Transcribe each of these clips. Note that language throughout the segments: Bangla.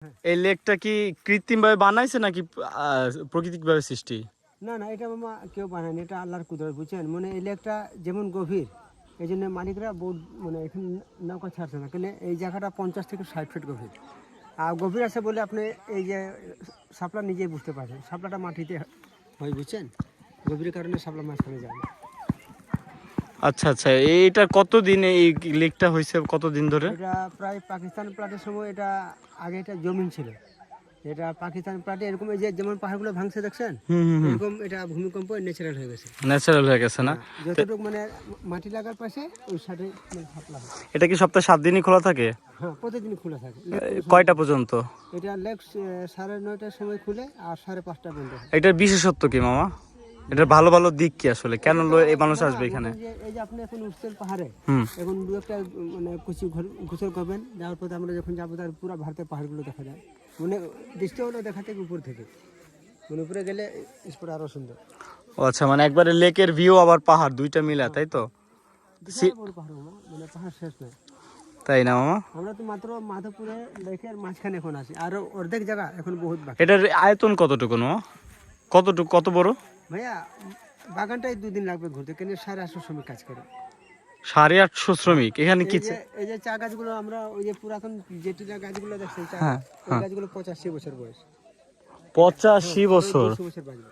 এই লেকটা কি কৃত্রিম ভাবে বানাইছে নাকি প্রাকৃতিক ভাবে সৃষ্টি? না না, এটা মামা কেউ বানায়নি, এটা আল্লাহর কুদরত, বুঝছেন। মানে এই লেকটা যেমন গভীর, এই জন্য মালিকরা বহুত মানে এখানে নৌকা ছাড়ছে না, কেন এই জায়গাটা 50 থেকে 60 ফিট গভীর। আর গভীর আছে বলে আপনি এই যে শাপলা নিজেই বুঝতে পারছেন, শাপলাটা মাটিতে হয়, বুঝছেন। গভীরের কারণে শাপলা মাঝখানে যায় না। আচ্ছা আচ্ছা, এইটা কতদিন এই লেকটা হয়েছে, কতদিন ধরে? এটা প্রায় পাকিস্তান প্লাটের সময়, এটা আগে এটা জমিন ছিল। এটা পাকিস্তান প্লাটে এরকম এই যে যেমন পাহাড়গুলো ভাঙছে দেখছেন, এরকম এটা ভূমিকম্প ন্যাচারাল হয়ে গেছে। ন্যাচারাল হয়ে গেছে না? যতটুকু মানে মাটি লাগার পাশে ওই সাইডে শাপলা হয়। এটা কি সপ্তাহে 7 দিনই খোলা থাকে? হ্যাঁ, প্রতিদিন খোলা থাকে। কয়টা পর্যন্ত? এটা লেক 9:30টার সময় খুলে আর 5:30টা বন্ধ হয়। এটার বিশেষত্ব কি মামা? এটার ভালো ভালো দিক কি আসলে, কেন এই মানুষ আসবে এখানে? এই যে আপনি এখন উঠছেন পাহাড়ে, হুম। এখন দু একটা মানে গোসল করবেন, যাওয়ার পথে আমরা যখন যাবো তার পুরো ভারতের পাহাড়গুলো দেখা যায়। মানে দৃষ্টি হলো দেখা থেকে উপর থেকে, মানে উপরে গেলে স্পট আরো সুন্দর। ও আচ্ছা, মানে একবারে লেকের ভিউ আবার পাহাড় দুইটা মিলা, তাই তো? বিশাল বড় পাহাড় মামা, মানে পাহাড় শেষ নয়। তাই না মামা? আমরা তো মাত্র মাধবপুরে লেকের মাঝখানে এখন আছি, আর অর্ধেক জায়গা এখন বহুত বাকি। এটার আয়তন কতটুকু মামা? কতটুকু, কত বড়? ভাইয়া বাগানটাই 2 দিন লাগবে ঘুরতে, কেন 850 শ্রমিক কাজ করে। 850 শ্রমিক এখানে কি? এই যে চা গাছগুলো, আমরা ওই যে পুরাতন জেটিলা গাছগুলো দেখছেন, চা হ্যাঁ, ওই গাছগুলো 85 বছর বয়স। 85 বছর? 200 বছর বাঁচবে।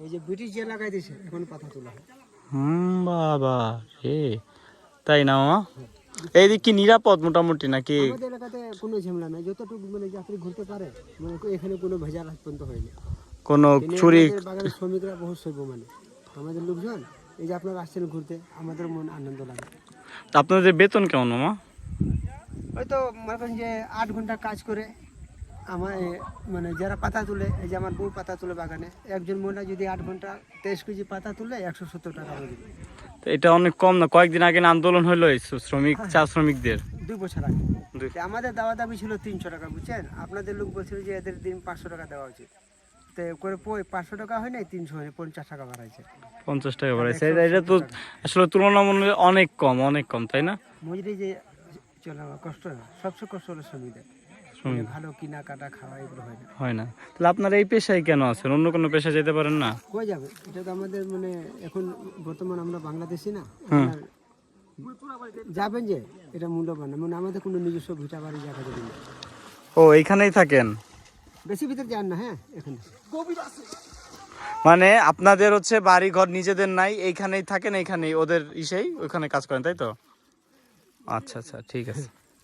এই যে ব্রিটিশ যে লাগাই দিয়েছে, এখন পাতা তোলা হয়। বাবা রে, তাই না মামা? এইদিক কি নিরাপদ মোটামুটি নাকি? আমাদের এলাকাতে কোনো ঝামেলা নাই, যতটুকু মানে যাত্রী ঘুরতে পারে, মানে এখানে কোনো ভেজাল আজ পর্যন্ত হয়নি। কোনো চুরি? বাগানের শ্রমিকরা বহুত সভ্য, মানে আমাদের লোকজন, এই যে আপনারা আসছেন ঘুরতে, আমাদের মন আনন্দ লাগে। আপনাদের বেতন কেমন মামা? ওই তো মনে করেন যে 8 ঘন্টা কাজ করে আমার মানে যারা পাতা তুলে, এই যে আমার বউ পাতা তুলে বাগানে, একজন মহিলা যদি 8 ঘন্টা 23 কেজি পাতা তুলে 170 টাকা করে দিবে। তো এটা অনেক কম না? কয়েকদিন আগে না আন্দোলন হলো এই শ্রমিক, চা শ্রমিকদের? 2 বছর আগে আমাদের দাওয়া দাবি ছিল 300 টাকা, বুঝছেন। আপনাদের লোক বলছিল যে এদের দিন 500 টাকা দেওয়া উচিত, তো করে 500 টাকা হয় নাই, 300 হয়, 50 টাকা বাড়াইছে। 50 টাকা বাড়াইছে? এটা তো আসলে তুলনামূলক অনেক কম, অনেক কম, তাই না? মজুরি যে চলে কষ্ট, সবচেয়ে কষ্ট হলো শ্রমিকদের, ভালো কিনা কাটা খাওয়া এগুলো হয় না। হয় না? তাহলে আপনারা এই পেশায় কেন আছেন? অন্য কোনো পেশায় যেতে পারেন না? কই যাবে, এটা তো আমাদের মানে এখন বর্তমান আমরা বাংলাদেশি না, যাবেন যে এটা মূল্যবান, মানে আমাদের কোনো নিজস্ব ভিটা বাড়ি জায়গা যদি না। ও, এইখানেই থাকেন? বেশি ভিতরে যান না। হ্যাঁ, এখানে মানে আপনাদের হচ্ছে বাড়ি ঘর নিজেদের নাই, এইখানেই থাকেন, এইখানেই ওদের ওইখানে কাজ করেন, তাই তো? আচ্ছা আচ্ছা, ঠিক আছে।